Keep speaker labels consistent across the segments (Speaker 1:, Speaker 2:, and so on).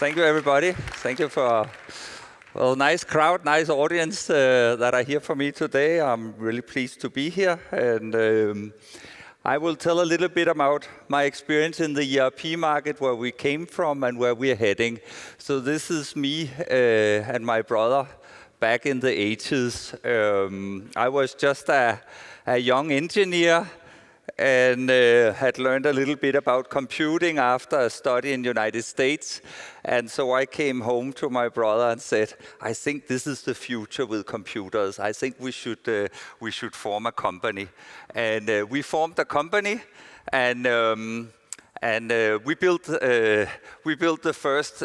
Speaker 1: Thank you, everybody. Thank you for nice crowd, nice audience that are here for me today. I'm really pleased to be here, and I will tell a little bit about my experience in the ERP market, where we came from and where we're heading. So this is me and my brother back in the 80s. I was just a young engineer and had learned a little bit about computing after a study in the United States. And so I came home to my brother and said, I think this is the future with computers. I think we should form a company. And we formed a company, and we built the first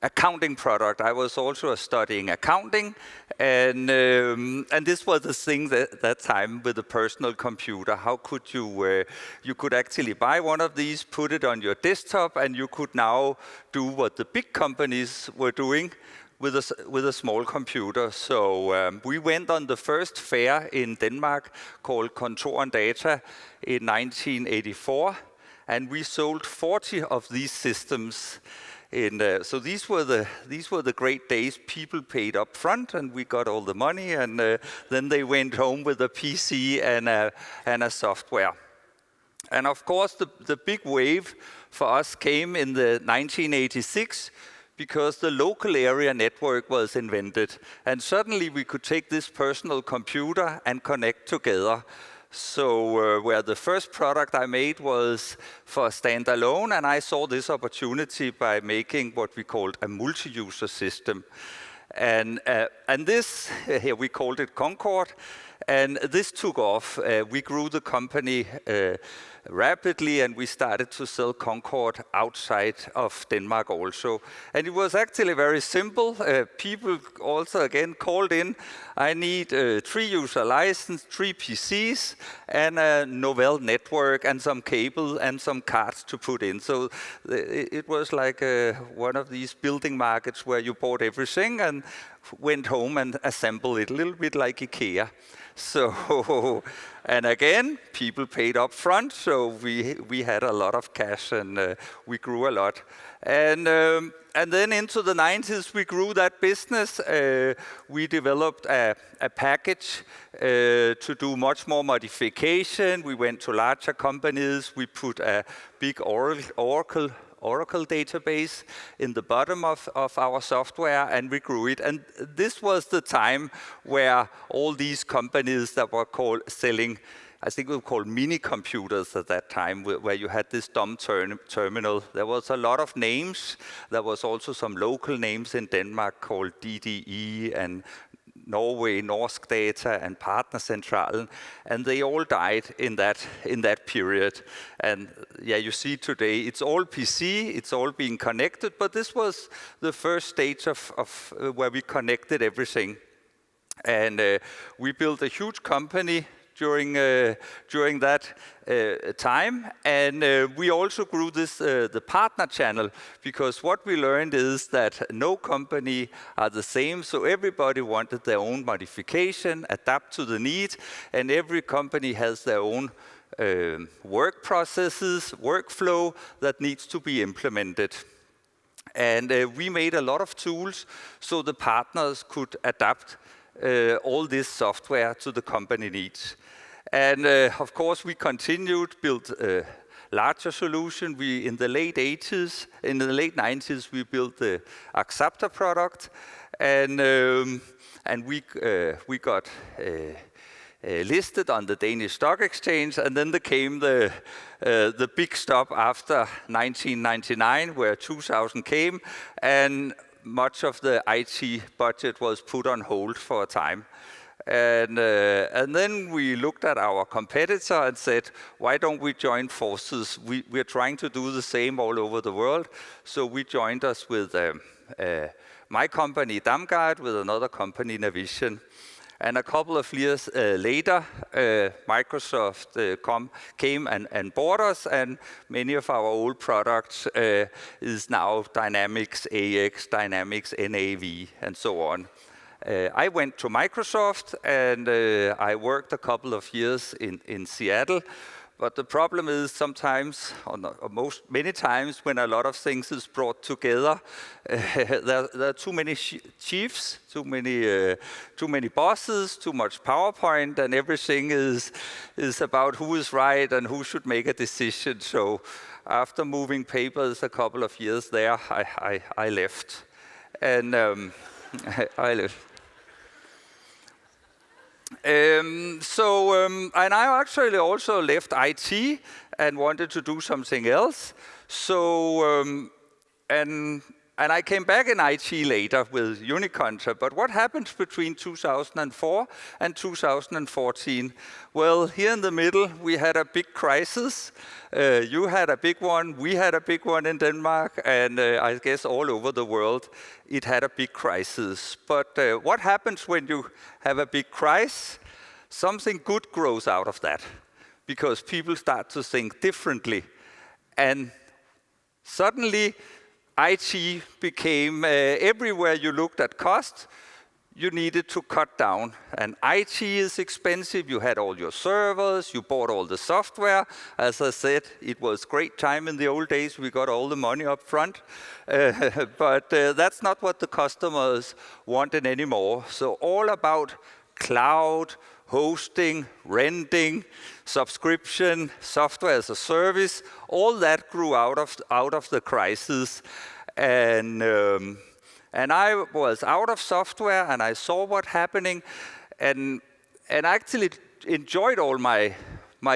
Speaker 1: accounting product. I was also studying accounting, and this was the thing that time with a personal computer. How could you could actually buy one of these, put it on your desktop, and you could now do what the big companies were doing with a small computer. So we went on the first fair in Denmark called Kontor and Data in 1984, and we sold 40 of these systems. So these were the great days. People paid up front, and we got all the money, and then they went home with a PC and a software. And of course, the big wave for us came in the 1986, because the local area network was invented, and suddenly we could take this personal computer and connect together. So where the first product I made was for standalone, and I saw this opportunity by making what we called a multi-user system. And this, here we called it Concord, and this took off. We grew the company rapidly, and we started to sell Concord outside of Denmark also. And it was actually very simple. People also again called in, I need 3 user license, 3 PCs, and a Novell network, and some cable, and some cards to put in. So it was like one of these building markets where you bought everything and went home and assembled it, a little bit like IKEA. So, and again, people paid up front, so we had a lot of cash, and we grew a lot. And then into the 90s, we grew that business. We developed a package to do much more modification. We went to larger companies. We put a big Oracle database in the bottom of our software, and we grew it. And this was the time where all these companies that were selling, I think we were called mini computers at that time, where you had this dumb terminal. There was a lot of names. There was also some local names in Denmark called DDE and Norway, Norsk Data, and Partnercentralen, and they all died in that period. And yeah, you see today, it's all PC, it's all being connected, but this was the first stage of where we connected everything. And we built a huge company during that time, and we also grew the partner channel, because what we learned is that no company are the same, so everybody wanted their own modification, adapt to the need, and every company has their own work processes, workflow that needs to be implemented. And we made a lot of tools so the partners could adapt all this software to the company needs. And of course, we continued, built a larger solution. In the late 90s, we built the Axapta product, and we got listed on the Danish Stock Exchange. And then there came the big stop after 1999, where 2000 came, and much of the IT budget was put on hold for a time. And then we looked at our competitor and said, why don't we join forces? We're trying to do the same all over the world. So we joined us with my company, Damgard, with another company, Navision. And a couple of years later, Microsoft came and bought us, and many of our old products is now Dynamics AX, Dynamics NAV, and so on. I went to Microsoft, and I worked a couple of years in Seattle, But the problem is sometimes, or many times, when a lot of things is brought together, there are too many chiefs, too many bosses, too much PowerPoint, and everything is about who is right and who should make a decision. So after moving papers a couple of years there, I left. And I left. And I actually also left IT and wanted to do something else. So, and I came back in IT later with Unicontra. But what happened between 2004 and 2014? Well, here in the middle, we had a big crisis. You had a big one, we had a big one in Denmark, and I guess all over the world, it had a big crisis. But what happens when you have a big crisis? Something good grows out of that, because people start to think differently. And suddenly, IT became, everywhere you looked at cost, you needed to cut down. And IT is expensive. You had all your servers, you bought all the software. As I said, it was great time in the old days. We got all the money up front. But that's not what the customers wanted anymore. So all about cloud, hosting, renting, subscription, software as a service, all that grew out of the crisis. And I was out of software, and I saw what happening, and actually enjoyed all my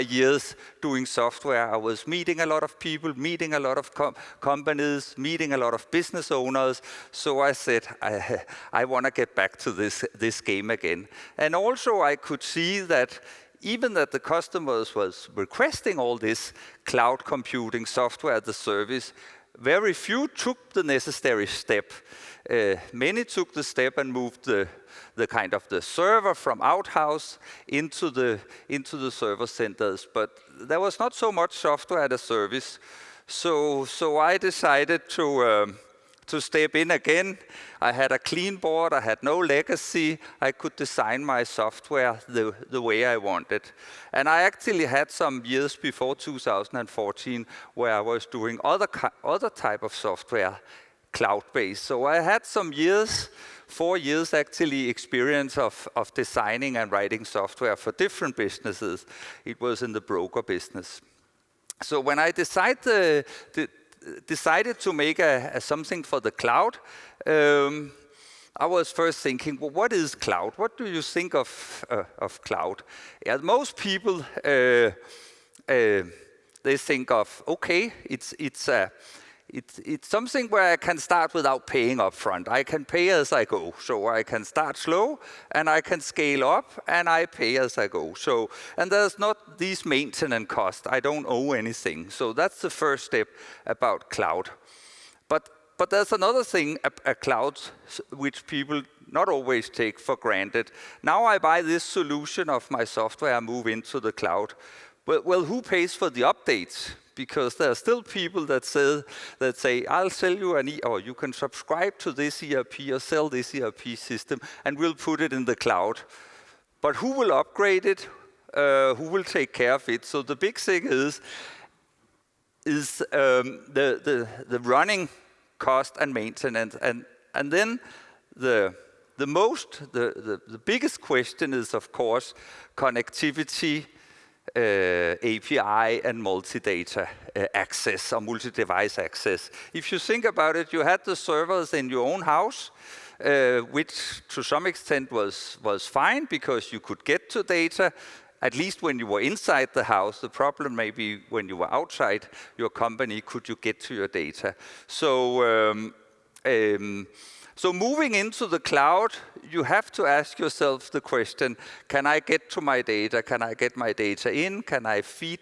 Speaker 1: years doing software. I was meeting a lot of people, meeting a lot of companies, meeting a lot of business owners. So I said, I want to get back to this game again. And also I could see that even that the customers was requesting all this cloud computing software as a service, very few took the necessary step. Many took the step and moved the kind of the server from outhouse into the server centers, but there was not so much software as a service. So I decided to step in again. I had a clean board, I had no legacy, I could design my software the way I wanted. And I actually had some years before 2014 where I was doing other type of software, cloud-based. So I had some years, 4 years actually, experience of designing and writing software for different businesses. It was in the broker business. So when I decided to make something for the cloud, I was first thinking, well, what is cloud? What do you think of cloud? Yeah, most people, they think of, okay, it's something where I can start without paying up front. I can pay as I go. So I can start slow, and I can scale up, and I pay as I go. And there's not these maintenance costs. I don't owe anything. So that's the first step about cloud. But there's another thing, a cloud, which people not always take for granted. Now I buy this solution of my software, I move into the cloud. Well, who pays for the updates? Because there are still people that say, I'll sell you or you can subscribe to this ERP or sell this ERP system, and we'll put it in the cloud. But who will upgrade it? Who will take care of it? So the big thing is the running cost and maintenance, and then the biggest question is, of course, connectivity, API and multi-data access or multi-device access. If you think about it, you had the servers in your own house, which to some extent was fine because you could get to data, at least when you were inside the house. The problem may be when you were outside your company, could you get to your data? So moving into the cloud, you have to ask yourself the question, can I get to my data? Can I get my data in? Can I feed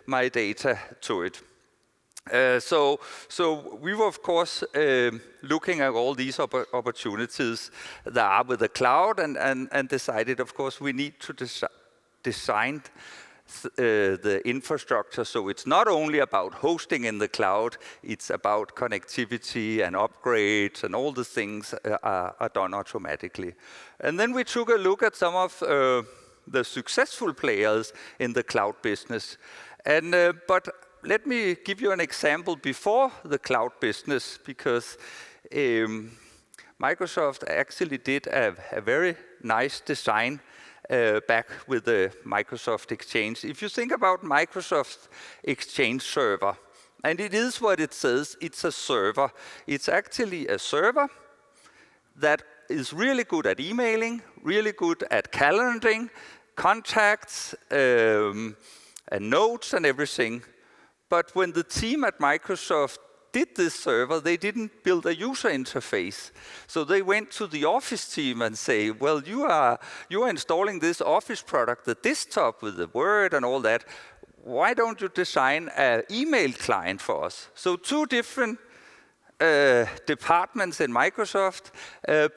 Speaker 1: my data to it? So we were, of course, looking at all these opportunities that are with the cloud and decided, of course, we need to design the infrastructure, so it's not only about hosting in the cloud, it's about connectivity and upgrades, and all the things are done automatically. And then we took a look at some of the successful players in the cloud business. But let me give you an example before the cloud business, because Microsoft actually did a very nice design back with the Microsoft Exchange. If you think about Microsoft Exchange Server, and it is what it says, it's a server. It's actually a server that is really good at emailing, really good at calendaring, contacts, and notes and everything. But when the team at Microsoft did this server, they didn't build a user interface. So they went to the Office team and say, well, you are installing this Office product, the desktop with the Word and all that. Why don't you design an email client for us? So two different departments in Microsoft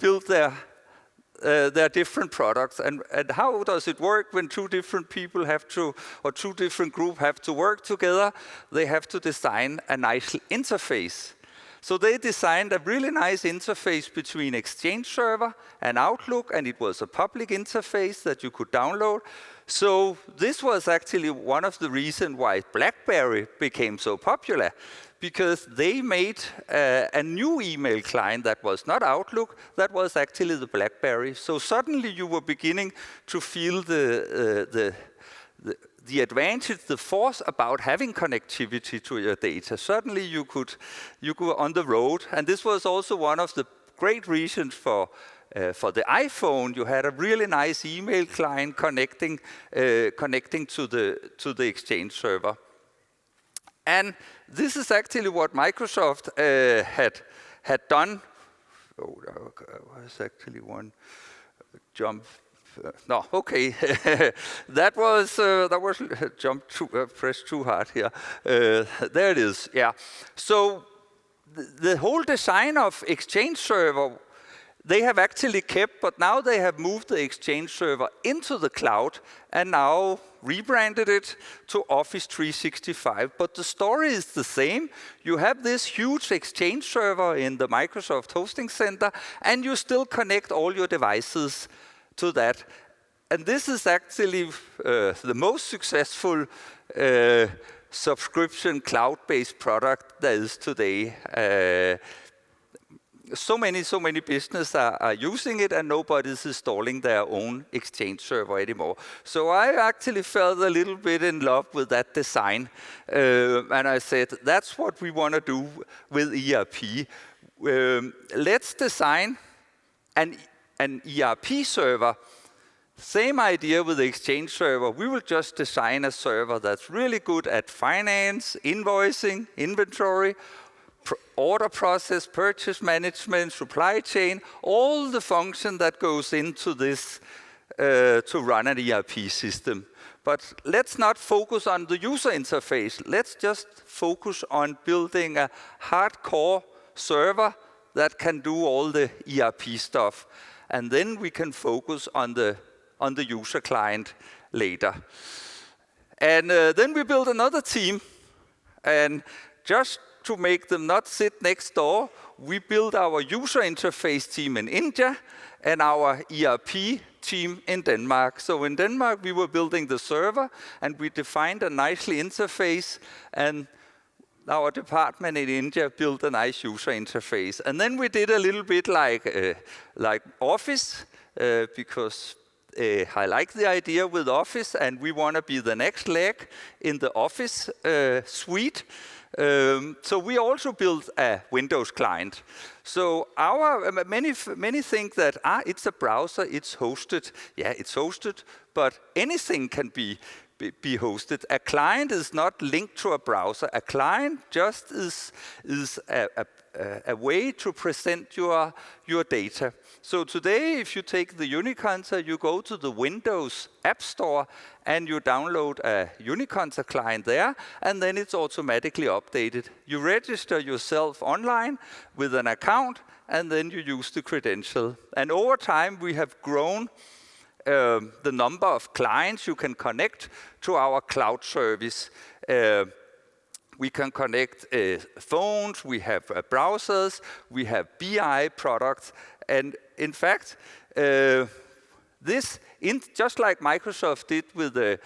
Speaker 1: built their different products. And how does it work when two different people have to, or two different groups have to work together? They have to design a nice interface. So they designed a really nice interface between Exchange Server and Outlook, and it was a public interface that you could download. So this was actually one of the reasons why BlackBerry became so popular, because they made a new email client that was not Outlook, that was actually the BlackBerry. So suddenly you were beginning to feel the advantage, the force about having connectivity to your data. Suddenly you go on the road, and this was also one of the great reasons for the iPhone. You had a really nice email client connecting to the Exchange Server. And this is actually what Microsoft had done. Oh, there was actually one jump. No, okay. that was pressed too hard here. There it is. Yeah. So the whole design of Exchange Server, they have actually kept, but now they have moved the Exchange Server into the cloud and now rebranded it to Office 365. But the story is the same. You have this huge Exchange Server in the Microsoft Hosting Center, and you still connect all your devices to that. And this is actually the most successful subscription cloud-based product there is today. So many businesses are using it, and nobody's installing their own Exchange Server anymore. So I actually felt a little bit in love with that design. And I said, that's what we want to do with ERP. Let's design an ERP server. Same idea with the Exchange Server. We will just design a server that's really good at finance, invoicing, inventory, order process, purchase management, supply chain, all the function that goes into this to run an ERP system. But let's not focus on the user interface. Let's just focus on building a hardcore server that can do all the ERP stuff. And then we can focus on the user client later. And then we built another team, and just to make them not sit next door, we built our user interface team in India and our ERP team in Denmark. So in Denmark, we were building the server, and we defined a nicely interface, and our department in India built a nice user interface. And then we did a little bit like Office, because I like the idea with Office, and we want to be the next leg in the Office suite. So we also built a Windows client. So many think that it's a browser, it's hosted. Yeah, it's hosted, but anything can be hosted. A client is not linked to a browser. A client just is a way to present your data. So today, if you take the Uniconta, you go to the Windows App Store and you download a Uniconta client there, and then it's automatically updated. You register yourself online with an account, and then you use the credential. And over time, we have grown the number of clients you can connect to our cloud service. We can connect phones, we have browsers, we have BI products, and in fact, this just like Microsoft did with the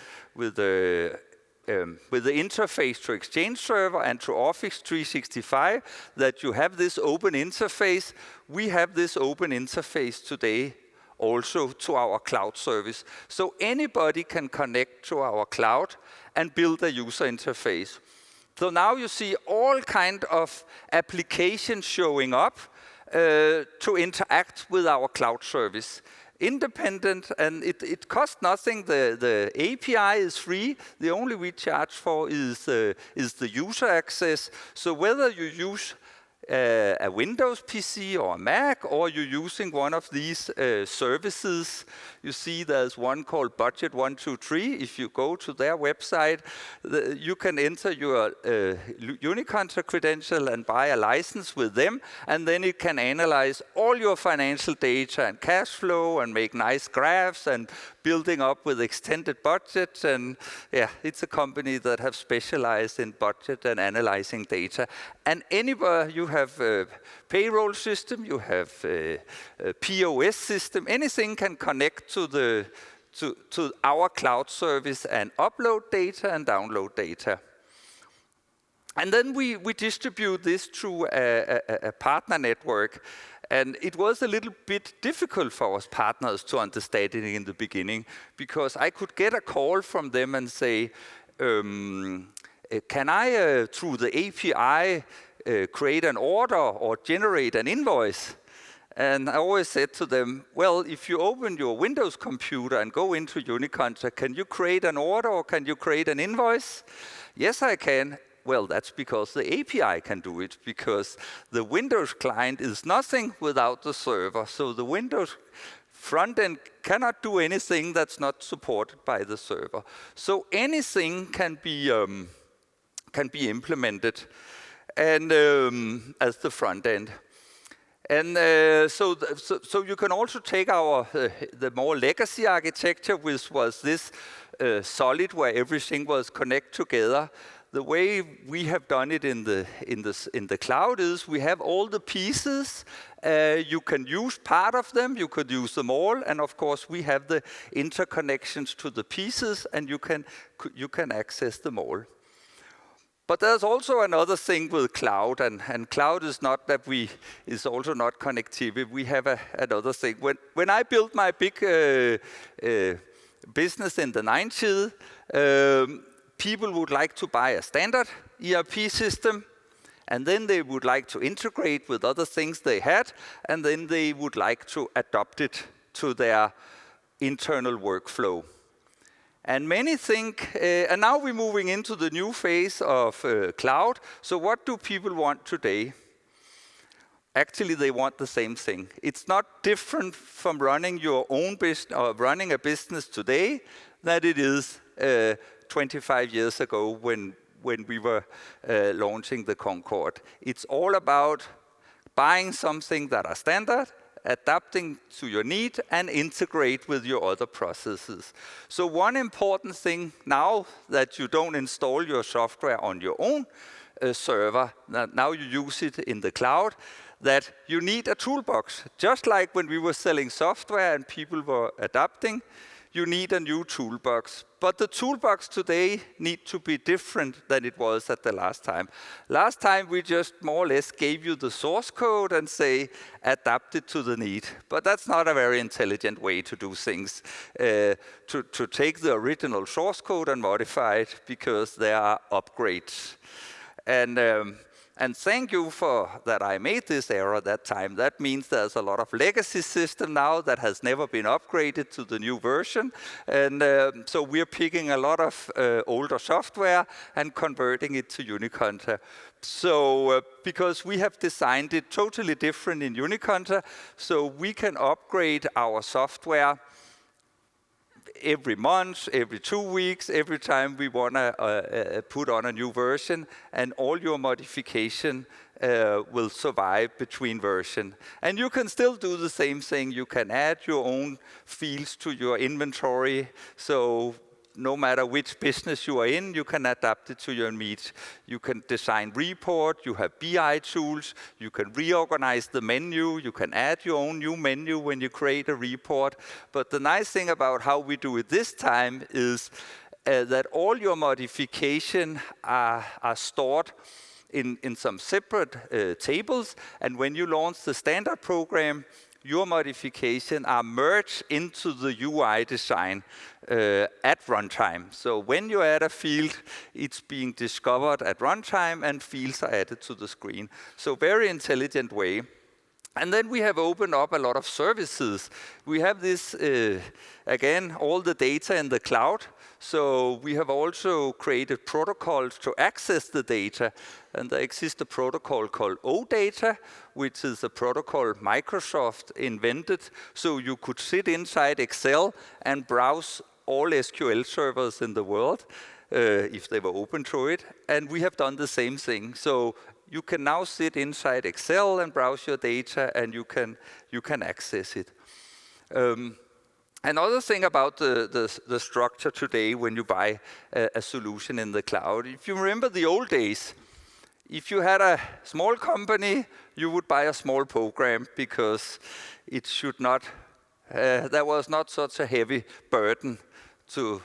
Speaker 1: interface to Exchange Server and to Office 365, that you have this open interface, we have this open interface today also to our cloud service. So anybody can connect to our cloud and build a user interface. So now you see all kind of applications showing up to interact with our cloud service. Independent, and it costs nothing. The API is free. The only we charge for is the user access. So whether you use a Windows PC or a Mac, or you're using one of these services. You see there's one called Budget 123. If you go to their website, you can enter your Unicontra credential and buy a license with them, and then it can analyze all your financial data and cash flow and make nice graphs and building up with extended budgets. And yeah, it's a company that have specialized in budget and analyzing data. And anywhere you have a payroll system, you have a POS system, anything can connect to our cloud service and upload data and download data. And then we distribute this through a partner network. And it was a little bit difficult for our partners to understand it in the beginning, because I could get a call from them and say, can I, through the API, create an order or generate an invoice? And I always said to them, well, if you open your Windows computer and go into Unicontra, can you create an order or can you create an invoice? Yes, I can. Well, that's because the API can do it, because the Windows client is nothing without the server. So the Windows front end cannot do anything that's not supported by the server. So anything can be implemented, and as the front end. And so you can also take our the more legacy architecture, which was this solid where everything was connected together. The way we have done it in the cloud is we have all the pieces. You can use part of them, you could use them all, and of course we have the interconnections to the pieces, and you can access them all. But there's also another thing with cloud, and cloud is not that is also not connectivity. We have another thing. When I built my big business in the 90s, people would like to buy a standard ERP system, and then they would like to integrate with other things they had, and then they would like to adopt it to their internal workflow. And many think, and now we're moving into the new phase of cloud. So what do people want today? Actually, they want the same thing. It's not different from running your own business or running a business today than it is 25 years ago when we were launching the Concorde. It's all about buying something that are standard, adapting to your need, and integrate with your other processes. So one important thing now that you don't install your software on your own server, now you use it in the cloud, that you need a toolbox. Just like when we were selling software and people were adapting, you need a new toolbox. But the toolbox today needs to be different than it was at the last time. Last time we just more or less gave you the source code and say, adapt it to the need. But that's not a very intelligent way to do things. To take the original source code and modify it, because there are upgrades. And thank you for that I made this error that time. That means there's a lot of legacy system now that has never been upgraded to the new version. And so we're picking a lot of older software and converting it to Unicontra. So because we have designed it totally different in Unicontra, so we can upgrade our software every month, every 2 weeks, every time we want to put on a new version, and all your modification will survive between versions. And you can still do the same thing. You can add your own fields to your inventory. So no matter which business you are in, you can adapt it to your needs. You can design report, you have BI tools, you can reorganize the menu, you can add your own new menu when you create a report. But the nice thing about how we do it this time is that all your modifications are stored in some separate tables, and when you launch the standard program, your modifications are merged into the UI design at runtime. So when you add a field, it's being discovered at runtime and fields are added to the screen. So very intelligent way. And then we have opened up a lot of services. We have this, again, all the data in the cloud. So we have also created protocols to access the data. And there exists a protocol called OData, which is a protocol Microsoft invented. So you could sit inside Excel and browse all SQL servers in the world, if they were open to it. And we have done the same thing. So you can now sit inside Excel and browse your data, and you can access it. Another thing about the structure today when you buy a solution in the cloud, if you remember the old days, if you had a small company, you would buy a small program because it should not, there was not such a heavy burden to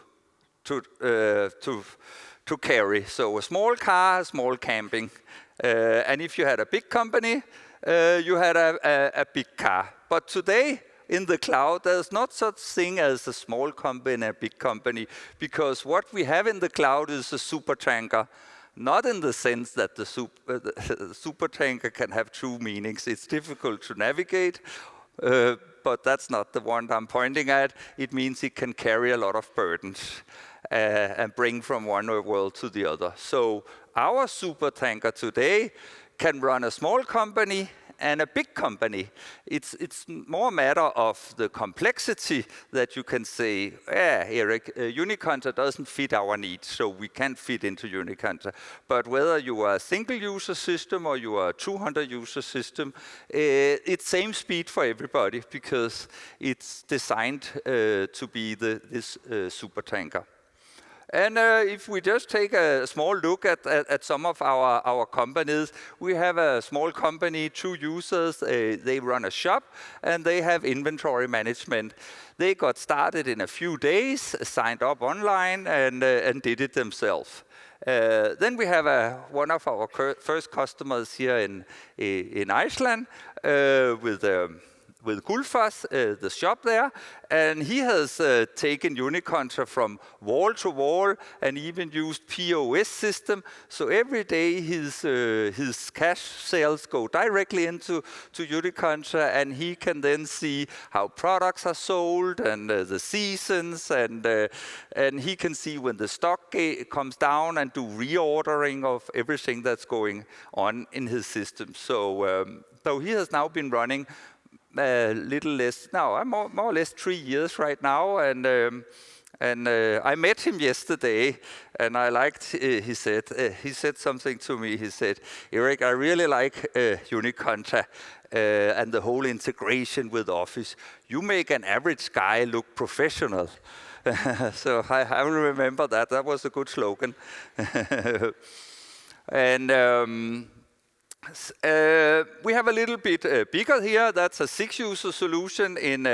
Speaker 1: carry. So a small car, a small camping. And if you had a big company, you had a big car. But today, in the cloud, there's not such thing as a small company and a big company, because what we have in the cloud is a supertanker. Not in the sense that the supertanker can have two meanings. It's difficult to navigate, but that's not the one I'm pointing at. It means it can carry a lot of burdens and bring from one world to the other. So our supertanker today can run a small company and a big company. It's more a matter of the complexity that you can say, Erik, Unikonta doesn't fit our needs, so we can't fit into Unikonta. But whether you are a single user system or you are a 200 user system, it's same speed for everybody because it's designed to be this supertanker. And if we just take a small look at some of our companies, we have a small company, 2 users, they run a shop, and they have inventory management. They got started in a few days, signed up online, and did it themselves. Then we have one of our first customers here in Iceland with Gullfoss, the shop there, and he has taken Unikonta from wall to wall and even used POS system. So every day his cash sales go directly into Unikonta, and he can then see how products are sold and the seasons, and he can see when the stock comes down and do reordering of everything that's going on in his system. So he has now been running little less, more or less 3 years right now, and I met him yesterday, and I liked. He said something to me. He said, "Erik, I really like Unikonta and the whole integration with Office. You make an average guy look professional." So I will remember that. That was a good slogan. And we have a little bit bigger here. That's a 6-user solution in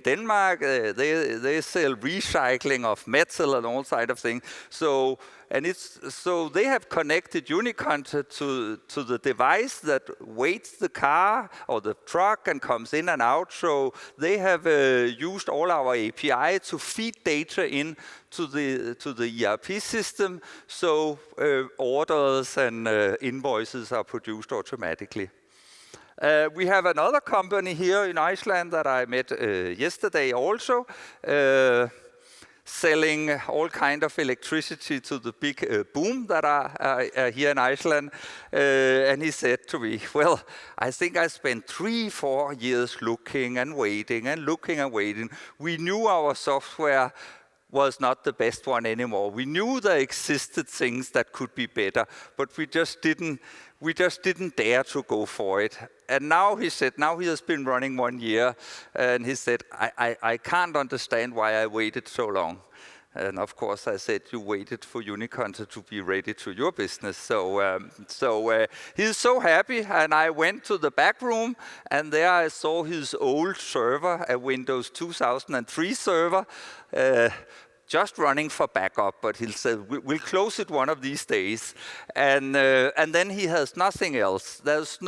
Speaker 1: Denmark. They sell recycling of metal and all side of things. So they have connected Unikonta to the device that weights the car or the truck and comes in and out. So they have used all our API to feed data in to the ERP system. So orders and invoices are produced automatically. We have another company here in Iceland that I met yesterday also. Selling all kind of electricity to the big boom that are here in Iceland. And he said to me, well, I think I spent 3-4 years looking and waiting and looking and waiting. We knew our software was not the best one anymore. We knew there existed things that could be better, but we just didn't dare to go for it. And now he said, now he has been running 1 year, and he said, I can't understand why I waited so long. And of course, I said you waited for Uniconta to be ready to your business. So he's so happy, and I went to the back room, and there I saw his old server, a Windows 2003 server, just running for backup. But he said we'll close it one of these days, and then he has nothing else. There's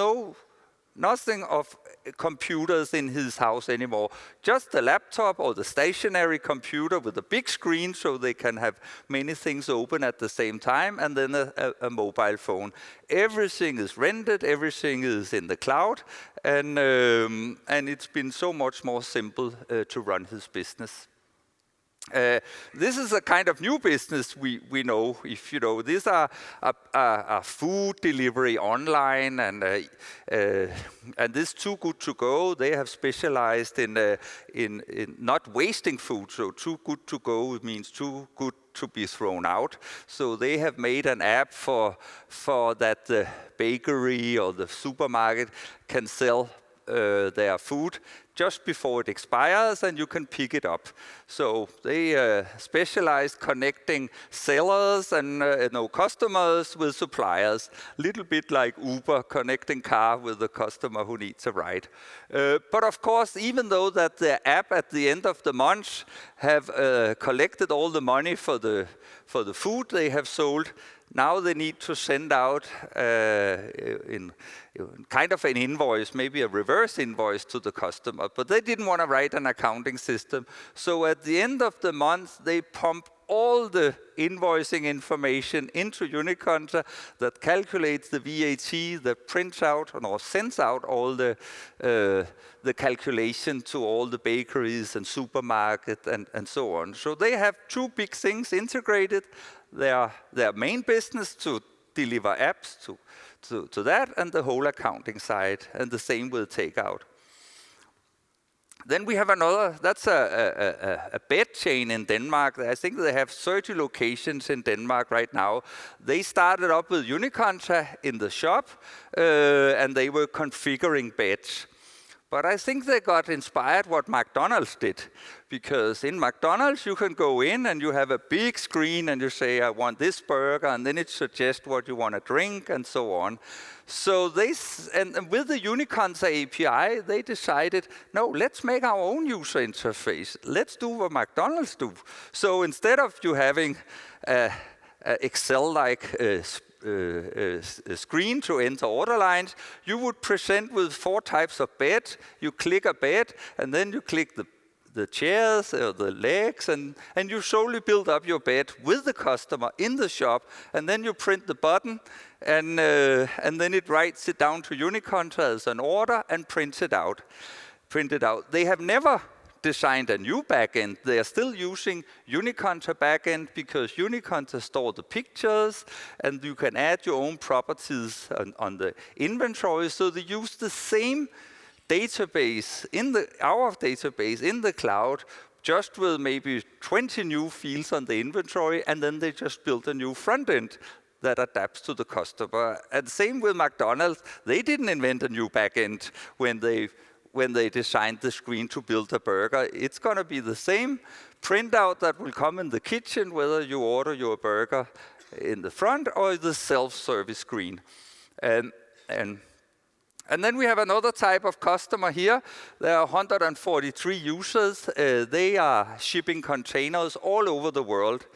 Speaker 1: nothing of computers in his house anymore. Just the laptop or the stationary computer with a big screen so they can have many things open at the same time, and then a mobile phone. Everything is rented, everything is in the cloud, and it's been so much more simple to run his business. This is a kind of new business we know. If you know, these are a food delivery online, and this Too Good To Go. They have specialized in not wasting food. So Too Good To Go means too good to be thrown out. So they have made an app for that the bakery or the supermarket can sell their food just before it expires, and you can pick it up. So they specialize connecting sellers and customers with suppliers. Little bit like Uber connecting car with the customer who needs a ride. But of course, even though that the app at the end of the month have collected all the money for the food they have sold, now they need to send out in kind of an invoice, maybe a reverse invoice to the customer. But they didn't want to write an accounting system. So at the end of the month, they pump all the invoicing information into Uniconta that calculates the VAT, that prints out or sends out all the calculation to all the bakeries and supermarkets and so on. So they have two big things integrated. Their main business to deliver apps to that, and the whole accounting side, and the same with takeout. Then we have another, that's a bed chain in Denmark. I think they have 30 locations in Denmark right now. They started up with Uniconta in the shop, and they were configuring beds. But I think they got inspired what McDonald's did, because in McDonald's you can go in and you have a big screen and you say, I want this burger, and then it suggests what you want to drink and so on. So and with the Uniconta API, they decided, no, let's make our own user interface. Let's do what McDonald's do. So instead of you having Excel-like screen to enter order lines, you would present with 4 types of bed. You click a bed, and then you click the chairs or the legs, and you slowly build up your bed with the customer in the shop, and then you print the button, and then it writes it down to Uniconta as an order and prints it out. They have never designed a new backend. They are still using Uniconta backend because Uniconta store the pictures, and you can add your own properties on the inventory. So they use the same database our database in the cloud, just with maybe 20 new fields on the inventory, and then they just built a new front end that adapts to the customer. And same with McDonald's. They didn't invent a new backend when they designed the screen to build a burger. It's going to be the same printout that will come in the kitchen, whether you order your burger in the front or the self-service screen. And then we have another type of customer here. There are 143 users. They are shipping containers all over the world.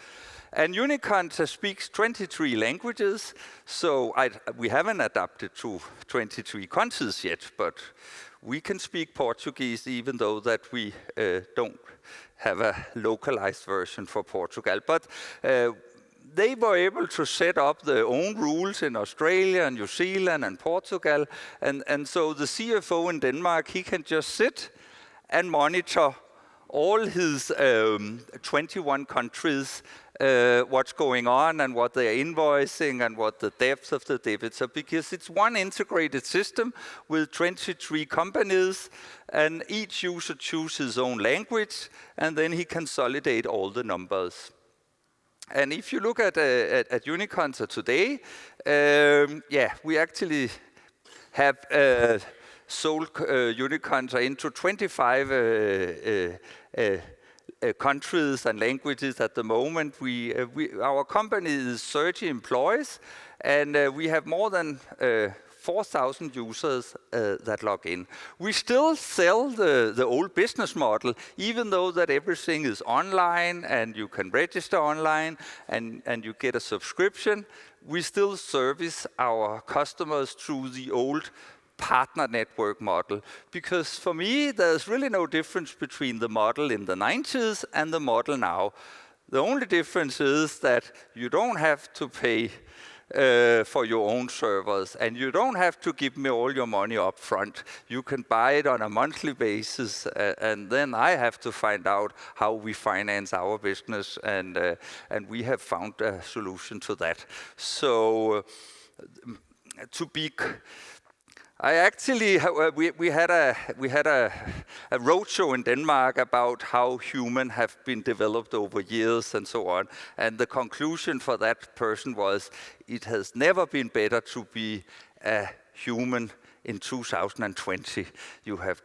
Speaker 1: And Uniconta speaks 23 languages, so we haven't adapted to 23 countries yet, but we can speak Portuguese even though that we don't have a localized version for Portugal. But they were able to set up their own rules in Australia and New Zealand and Portugal. And so the CFO in Denmark, he can just sit and monitor all his 21 countries, what's going on and what they're invoicing and what the depth of the debits are, because it's one integrated system with 23 companies, and each user chooses his own language, and then he consolidates all the numbers. And if you look at Uniconta today, we actually have sold Uniconta into 25 countries and languages at the moment. Our company is 30 employees, and we have more than 4,000 users that log in. We still sell the old business model, even though that everything is online and you can register online and you get a subscription. We still service our customers through the old partner network model, because for me there's really no difference between the model in the 90s and the model now. The only difference is that you don't have to pay for your own servers, and you don't have to give me all your money up front. You can buy it on a monthly basis, and then I have to find out how we finance our business, and we have found a solution to that. So I actually, we had a roadshow in Denmark about how humans have been developed over years and so on. And the conclusion for that person was, it has never been better to be a human in 2020. You have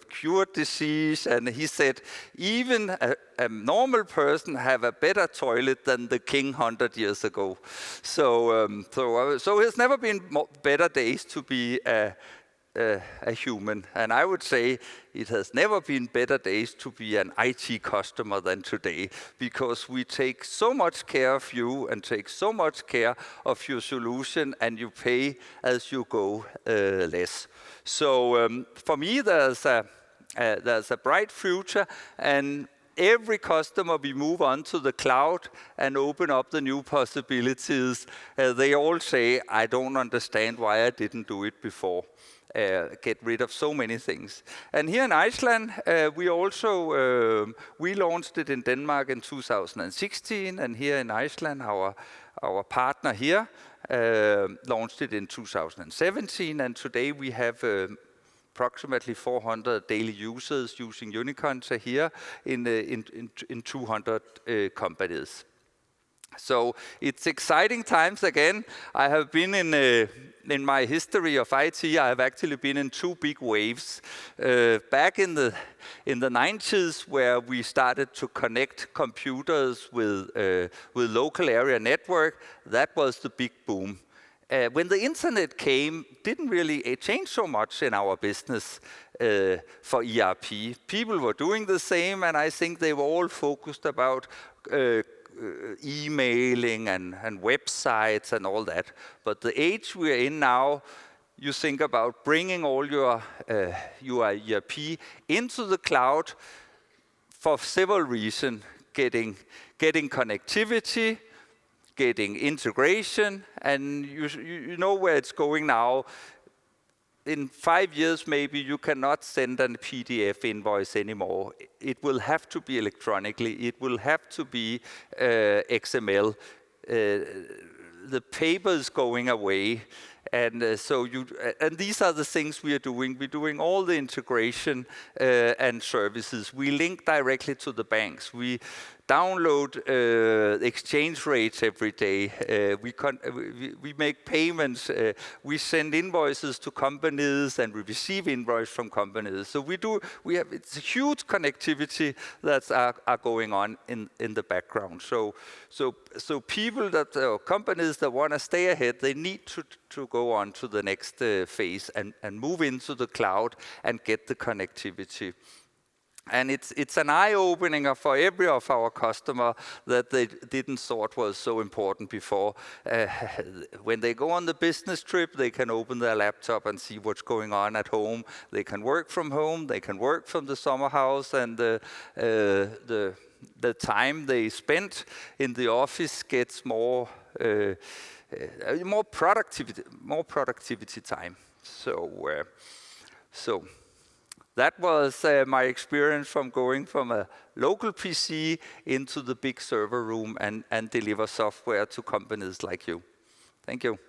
Speaker 1: cured disease, and he said, even a normal person have a better toilet than the king 100 years ago. So it's never been better days to be a human. And I would say it has never been better days to be an IT customer than today, because we take so much care of you and take so much care of your solution, and you pay as you go less. So for me, there's a bright future, and every customer we move on to the cloud and open up the new possibilities, they all say, I don't understand why I didn't do it before. Get rid of so many things. And here in Iceland, we also we launched it in Denmark in 2016, and here in Iceland, our partner here launched it in 2017, and today we have approximately 400 daily users using Uniconta here in 200 companies. So it's exciting times again. I have been in my history of IT, I have actually been in two big waves. Back in the 90s, where we started to connect computers with local area network, that was the big boom. When the internet came, didn't really change so much in our business for ERP. People were doing the same, and I think they were all focused about emailing and websites and all that. But the age we're in now, you think about bringing all your ERP into the cloud for several reasons. Getting connectivity, getting integration, and you know where it's going now. In 5 years, maybe you cannot send a PDF invoice anymore. It will have to be electronically. It will have to be XML. The paper is going away. And and these are the things we are doing. We're doing all the integration and services. We link directly to the banks. We download exchange rates every day. We make payments. We send invoices to companies, and we receive invoices from companies. So it's a huge connectivity that are going on in the background. So people companies that want to stay ahead, they need to go on to the next phase and move into the cloud and get the connectivity. And it's an eye-opener for every of our customer that they didn't thought was so important before. When they go on the business trip, they can open their laptop and see what's going on at home. They can work from home. They can work from the summer house, and the time they spent in the office gets more productivity time. So that was my experience from going from a local PC into the big server room and deliver software to companies like you. Thank you.